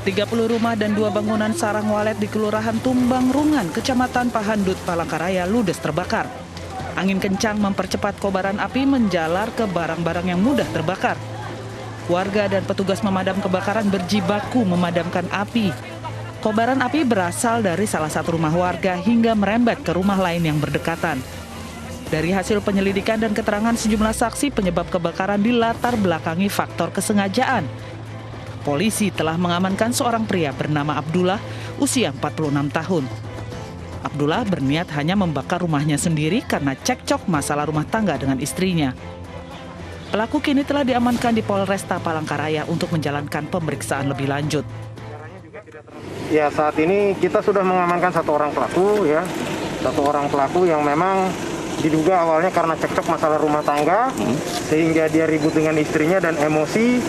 30 rumah dan 2 bangunan sarang walet di Kelurahan Tumbang Rungan, Kecamatan Pahandut, Palangkaraya ludes terbakar. Angin kencang mempercepat kobaran api menjalar ke barang-barang yang mudah terbakar. Warga dan petugas pemadam kebakaran berjibaku memadamkan api. Kobaran api berasal dari salah satu rumah warga hingga merembet ke rumah lain yang berdekatan. Dari hasil penyelidikan dan keterangan sejumlah saksi, penyebab kebakaran dilatar belakangi faktor kesengajaan. Polisi telah mengamankan seorang pria bernama Abdullah, usia 46 tahun. Abdullah berniat hanya membakar rumahnya sendiri karena cekcok masalah rumah tangga dengan istrinya. Pelaku kini telah diamankan di Polresta Palangkaraya untuk menjalankan pemeriksaan lebih lanjut. Ya, saat ini kita sudah mengamankan satu orang pelaku, ya. Satu orang pelaku yang memang diduga awalnya karena cekcok masalah rumah tangga, sehingga dia ribut dengan istrinya dan emosi,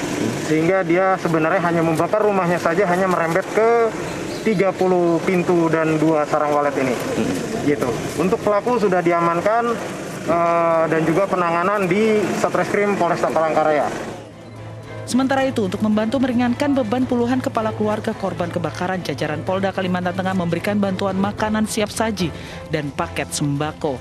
sehingga dia sebenarnya hanya membakar rumahnya saja, hanya merembet ke 30 pintu dan 2 sarang walet ini. Gitu. Untuk pelaku sudah diamankan dan juga penanganan di Satreskrim Polresta Palangkaraya. Sementara itu, untuk membantu meringankan beban puluhan kepala keluarga korban kebakaran, jajaran Polda Kalimantan Tengah memberikan bantuan makanan siap saji dan paket sembako.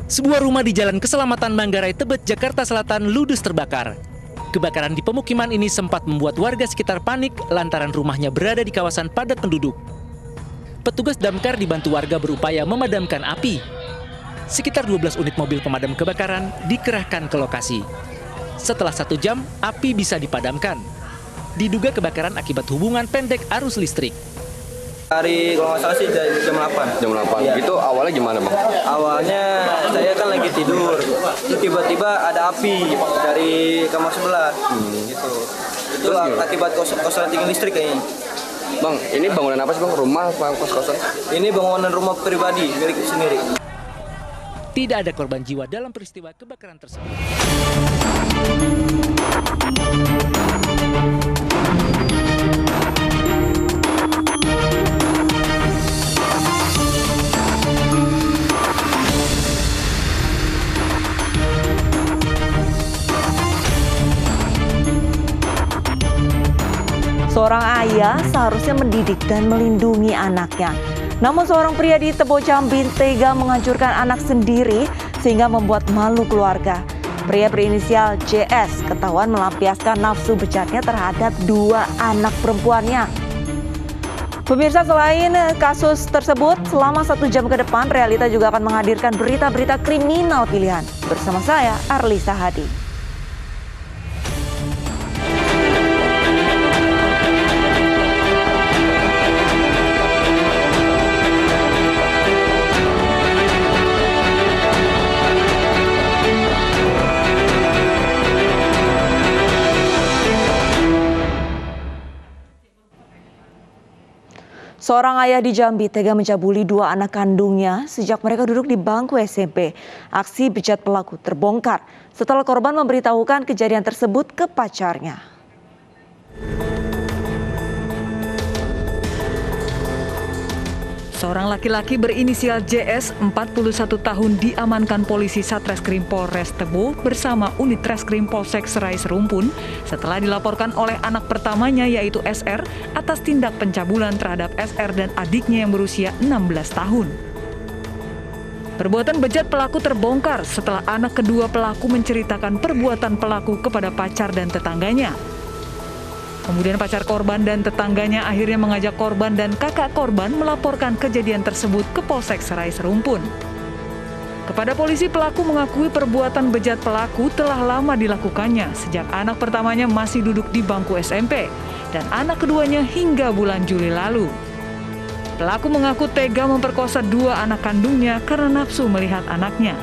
Sebuah rumah di Jalan Keselamatan Manggarai, Tebet, Jakarta Selatan ludes terbakar. Kebakaran di pemukiman ini sempat membuat warga sekitar panik lantaran rumahnya berada di kawasan padat penduduk. Petugas damkar dibantu warga berupaya memadamkan api. Sekitar 12 unit mobil pemadam kebakaran dikerahkan ke lokasi. Setelah 1 jam, api bisa dipadamkan. Diduga kebakaran akibat hubungan pendek arus listrik. Hari kalau nggak salah sih jam 8. Jam 8. Ya. Itu awalnya gimana, Bang? Awalnya saya kan lagi tidur. Terus tiba-tiba ada api dari kamar sebelah. Gitu. Itu akibat korsleting listrik kayaknya. Bang, ini bangunan apa sih, Bang? Rumah apa kos-kosan? Ini bangunan rumah pribadi milik sendiri. Tidak ada korban jiwa dalam peristiwa kebakaran tersebut. Seorang ayah seharusnya mendidik dan melindungi anaknya. Namun seorang pria di Tebo Jambi tega menghancurkan anak sendiri sehingga membuat malu keluarga. Pria berinisial JS ketahuan melampiaskan nafsu bejatnya terhadap 2 anak perempuannya. Pemirsa, selain kasus tersebut, selama 1 jam ke depan Realita juga akan menghadirkan berita-berita kriminal pilihan. Bersama saya, Arlisa Hadi. Seorang ayah di Jambi tega mencabuli 2 anak kandungnya sejak mereka duduk di bangku SMP. Aksi bejat pelaku terbongkar setelah korban memberitahukan kejadian tersebut ke pacarnya. Seorang laki-laki berinisial JS, 41 tahun, diamankan polisi Satreskrim Polres Tebo bersama unit Reskrim Polsek Serai Serumpun setelah dilaporkan oleh anak pertamanya yaitu SR atas tindak pencabulan terhadap SR dan adiknya yang berusia 16 tahun. Perbuatan bejat pelaku terbongkar setelah anak kedua pelaku menceritakan perbuatan pelaku kepada pacar dan tetangganya. Kemudian pacar korban dan tetangganya akhirnya mengajak korban dan kakak korban melaporkan kejadian tersebut ke Polsek Serai Serumpun. Kepada polisi, pelaku mengakui perbuatan bejat pelaku telah lama dilakukannya sejak anak pertamanya masih duduk di bangku SMP dan anak keduanya hingga bulan Juli lalu. Pelaku mengaku tega memperkosa 2 anak kandungnya karena nafsu melihat anaknya.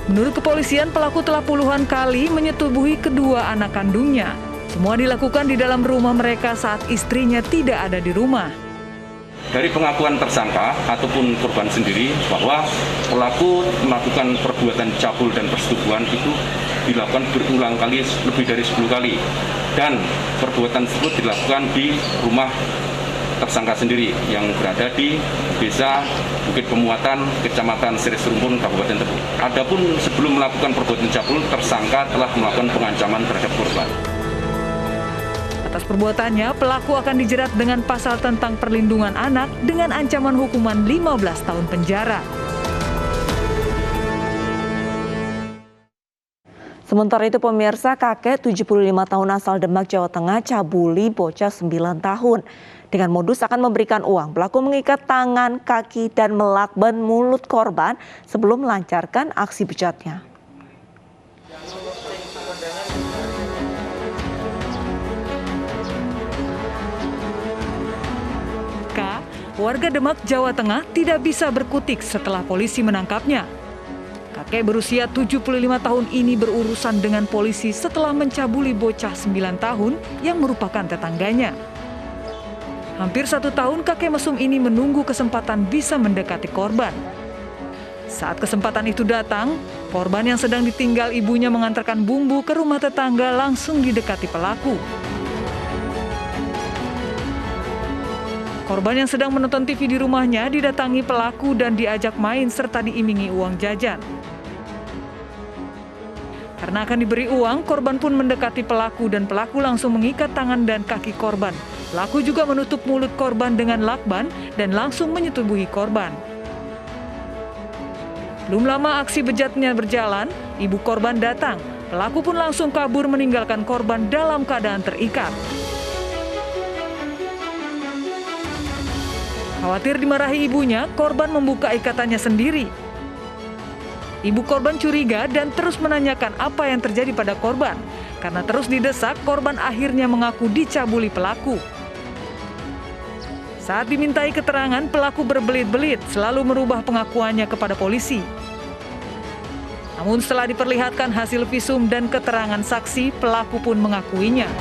Menurut kepolisian, pelaku telah puluhan kali menyetubuhi kedua anak kandungnya. Semua dilakukan di dalam rumah mereka saat istrinya tidak ada di rumah. Dari pengakuan tersangka ataupun korban sendiri bahwa pelaku melakukan perbuatan cabul dan persetubuhan itu dilakukan berulang kali, lebih dari 10 kali. Dan perbuatan tersebut dilakukan di rumah tersangka sendiri yang berada di Desa Bukit Pemuatan, Kecamatan Seris Rumpun, Kabupaten Tebo. Adapun sebelum melakukan perbuatan cabul, tersangka telah melakukan pengancaman terhadap korban. Atas perbuatannya, pelaku akan dijerat dengan pasal tentang perlindungan anak dengan ancaman hukuman 15 tahun penjara. Sementara itu pemirsa, kakek 75 tahun asal Demak, Jawa Tengah cabuli bocah 9 tahun. Dengan modus akan memberikan uang, pelaku mengikat tangan, kaki, dan melakban mulut korban sebelum melancarkan aksi bejatnya. K, warga Demak, Jawa Tengah tidak bisa berkutik setelah polisi menangkapnya. Kakek berusia 75 tahun ini berurusan dengan polisi setelah mencabuli bocah 9 tahun yang merupakan tetangganya. Hampir 1 tahun kakek mesum ini menunggu kesempatan bisa mendekati korban. Saat kesempatan itu datang, korban yang sedang ditinggal ibunya mengantarkan bumbu ke rumah tetangga langsung didekati pelaku. Korban yang sedang menonton TV di rumahnya didatangi pelaku dan diajak main serta diimingi uang jajan. Karena akan diberi uang, korban pun mendekati pelaku dan pelaku langsung mengikat tangan dan kaki korban. Pelaku juga menutup mulut korban dengan lakban dan langsung menyetubuhi korban. Belum lama aksi bejatnya berjalan, ibu korban datang. Pelaku pun langsung kabur meninggalkan korban dalam keadaan terikat. Khawatir dimarahi ibunya, korban membuka ikatannya sendiri. Ibu korban curiga dan terus menanyakan apa yang terjadi pada korban. Karena terus didesak, korban akhirnya mengaku dicabuli pelaku. Saat dimintai keterangan, pelaku berbelit-belit selalu merubah pengakuannya kepada polisi. Namun setelah diperlihatkan hasil visum dan keterangan saksi, pelaku pun mengakuinya.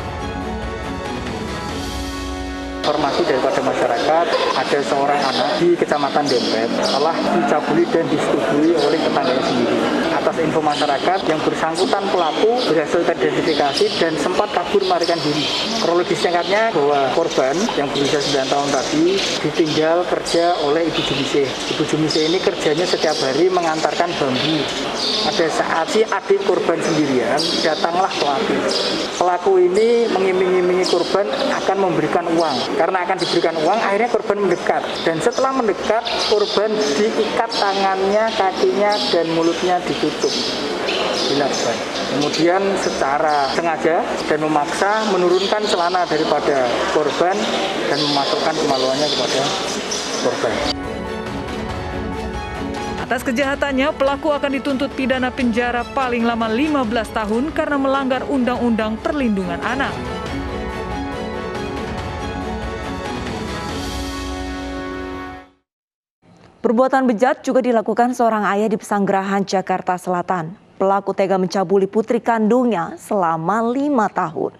Informasi daripada masyarakat, ada seorang anak di Kecamatan Dempet telah dicabuli dan disetujui oleh tetangganya sendiri. Atas info masyarakat, yang bersangkutan pelaku berhasil teridentifikasi dan sempat kabur melarikan diri. Kronologis singkatnya bahwa korban yang berusia 9 tahun tadi ditinggal kerja oleh Ibu Jumise. Ibu Jumise ini kerjanya setiap hari mengantarkan bambu. Pada saat si adik korban sendirian, datanglah pelaku. Pelaku ini mengiming-imingi korban akan memberikan uang. Karena akan diberikan uang, akhirnya korban mendekat. Dan setelah mendekat, korban diikat tangannya, kakinya, dan mulutnya ditutup. Dilakban. Kemudian secara sengaja dan memaksa menurunkan celana daripada korban dan memasukkan kemaluannya kepada korban. Atas kejahatannya, pelaku akan dituntut pidana penjara paling lama 15 tahun karena melanggar Undang-Undang Perlindungan Anak. Perbuatan bejat juga dilakukan seorang ayah di Pesanggerahan, Jakarta Selatan. Pelaku tega mencabuli putri kandungnya selama 5 tahun.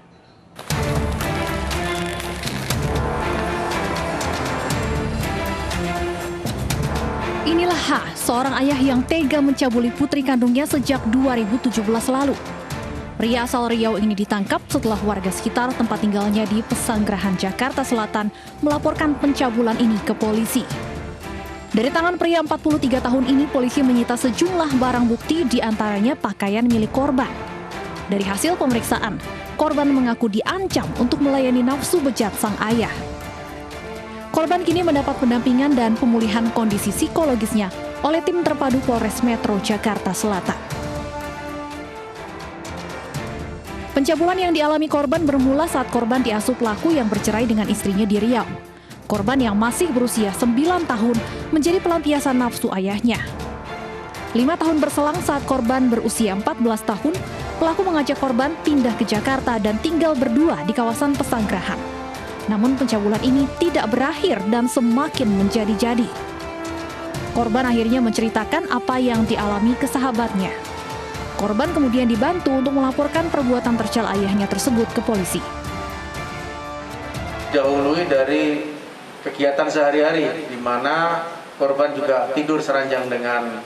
Inilah H, seorang ayah yang tega mencabuli putri kandungnya sejak 2017 lalu. Pria asal Riau ini ditangkap setelah warga sekitar tempat tinggalnya di Pesanggerahan, Jakarta Selatan melaporkan pencabulan ini ke polisi. Dari tangan pria 43 tahun ini, polisi menyita sejumlah barang bukti, diantaranya pakaian milik korban. Dari hasil pemeriksaan, korban mengaku diancam untuk melayani nafsu bejat sang ayah. Korban kini mendapat pendampingan dan pemulihan kondisi psikologisnya oleh tim terpadu Polres Metro Jakarta Selatan. Pencabulan yang dialami korban bermula saat korban diasuh pelaku yang bercerai dengan istrinya di Riau. Korban yang masih berusia 9 tahun menjadi pelampiasan nafsu ayahnya. 5 tahun berselang saat korban berusia 14 tahun, pelaku mengajak korban pindah ke Jakarta dan tinggal berdua di kawasan Pesanggerahan. Namun pencabulan ini tidak berakhir dan semakin menjadi-jadi. Korban akhirnya menceritakan apa yang dialami ke sahabatnya. Korban kemudian dibantu untuk melaporkan perbuatan tercela ayahnya tersebut ke polisi. Dahului dari kegiatan sehari-hari, di mana korban juga tidur seranjang dengan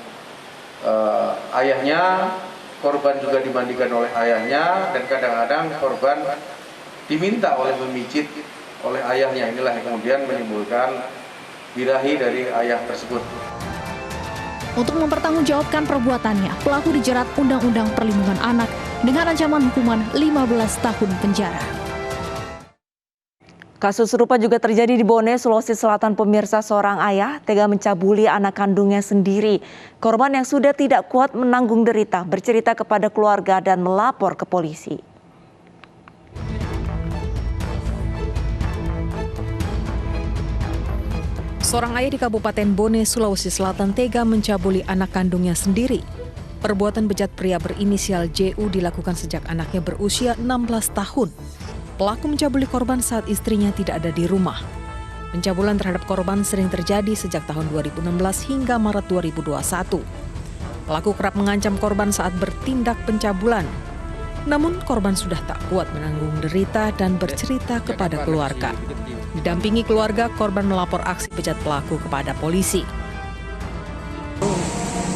ayahnya, korban juga dimandikan oleh ayahnya, dan kadang-kadang korban diminta oleh memijit oleh ayahnya. Inilah yang kemudian menimbulkan birahi dari ayah tersebut. Untuk mempertanggungjawabkan perbuatannya, pelaku dijerat Undang-Undang Perlindungan Anak dengan ancaman hukuman 15 tahun penjara. Kasus serupa juga terjadi di Bone, Sulawesi Selatan. Pemirsa, seorang ayah tega mencabuli anak kandungnya sendiri. Korban yang sudah tidak kuat menanggung derita bercerita kepada keluarga dan melapor ke polisi. Seorang ayah di Kabupaten Bone, Sulawesi Selatan tega mencabuli anak kandungnya sendiri. Perbuatan bejat pria berinisial JU dilakukan sejak anaknya berusia 16 tahun. Pelaku mencabuli korban saat istrinya tidak ada di rumah. Pencabulan terhadap korban sering terjadi sejak tahun 2016 hingga Maret 2021. Pelaku kerap mengancam korban saat bertindak pencabulan. Namun korban sudah tak kuat menanggung derita dan bercerita kepada keluarga. Didampingi keluarga, korban melapor aksi bejat pelaku kepada polisi.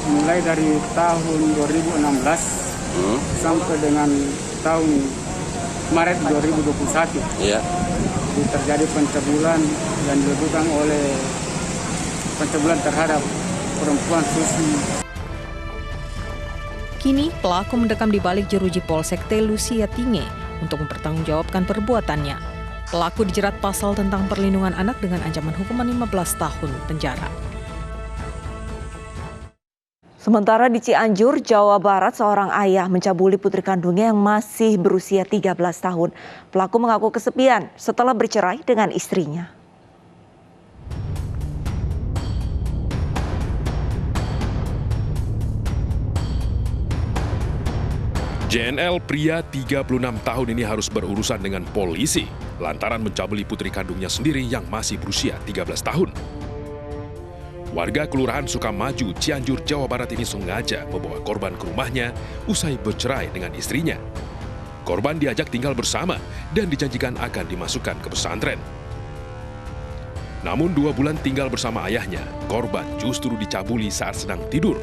Mulai dari tahun 2016 sampai dengan tahun Maret 2021, terjadi pencabulan yang dilakukan oleh pencabulan terhadap perempuan Susi. Kini pelaku mendekam di balik jeruji Polsek Telu Siatinge untuk mempertanggungjawabkan perbuatannya. Pelaku dijerat pasal tentang perlindungan anak dengan ancaman hukuman 15 tahun penjara. Sementara di Cianjur, Jawa Barat, seorang ayah mencabuli putri kandungnya yang masih berusia 13 tahun. Pelaku mengaku kesepian setelah bercerai dengan istrinya. JNL, pria 36 tahun ini harus berurusan dengan polisi lantaran mencabuli putri kandungnya sendiri yang masih berusia 13 tahun. Warga Kelurahan Sukamaju, Cianjur, Jawa Barat ini sengaja membawa korban ke rumahnya usai bercerai dengan istrinya. Korban diajak tinggal bersama dan dijanjikan akan dimasukkan ke pesantren. Namun 2 bulan tinggal bersama ayahnya, korban justru dicabuli saat sedang tidur.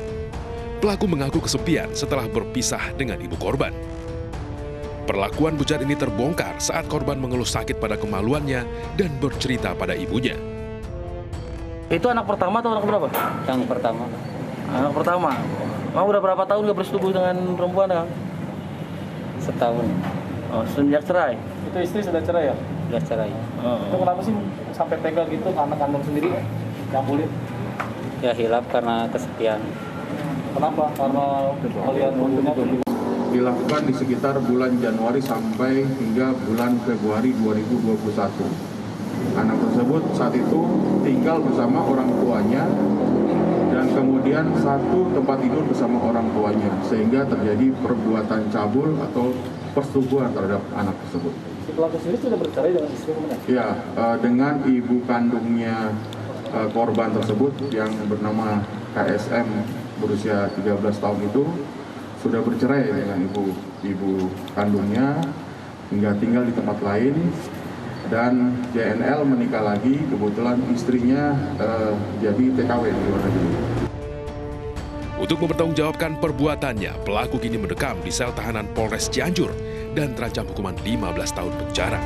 Pelaku mengaku kesepian setelah berpisah dengan ibu korban. Perlakuan bejat ini terbongkar saat korban mengeluh sakit pada kemaluannya dan bercerita pada ibunya. Itu anak pertama atau anak berapa? Yang pertama. Anak pertama. Kamu udah berapa tahun gak bersetubuh dengan perempuan ya? Setahun. Oh, sejak cerai? Itu istri sudah cerai ya? Sudah cerai. Itu kenapa sih sampai tega gitu anak kandung sendiri cabulin? Ya hilaf karena kesepian. Kenapa? Karena kalian umurnya dilakukan di sekitar bulan Januari sampai hingga bulan Februari 2021. Anak tersebut saat itu tinggal bersama orang tuanya dan kemudian satu tempat tidur bersama orang tuanya sehingga terjadi perbuatan cabul atau persetubuhan terhadap anak tersebut. Si pelaku sendiri sudah bercerai dengan istri kemudian? Ya, dengan ibu kandungnya korban tersebut yang bernama KSM berusia 13 tahun itu sudah bercerai dengan ibu kandungnya hingga tinggal di tempat lain. Dan JNL menikah lagi, kebetulan istrinya jadi TKW di luar negeri. Untuk mempertanggungjawabkan perbuatannya, pelaku kini mendekam di sel tahanan Polres Cianjur dan terancam hukuman 15 tahun penjara.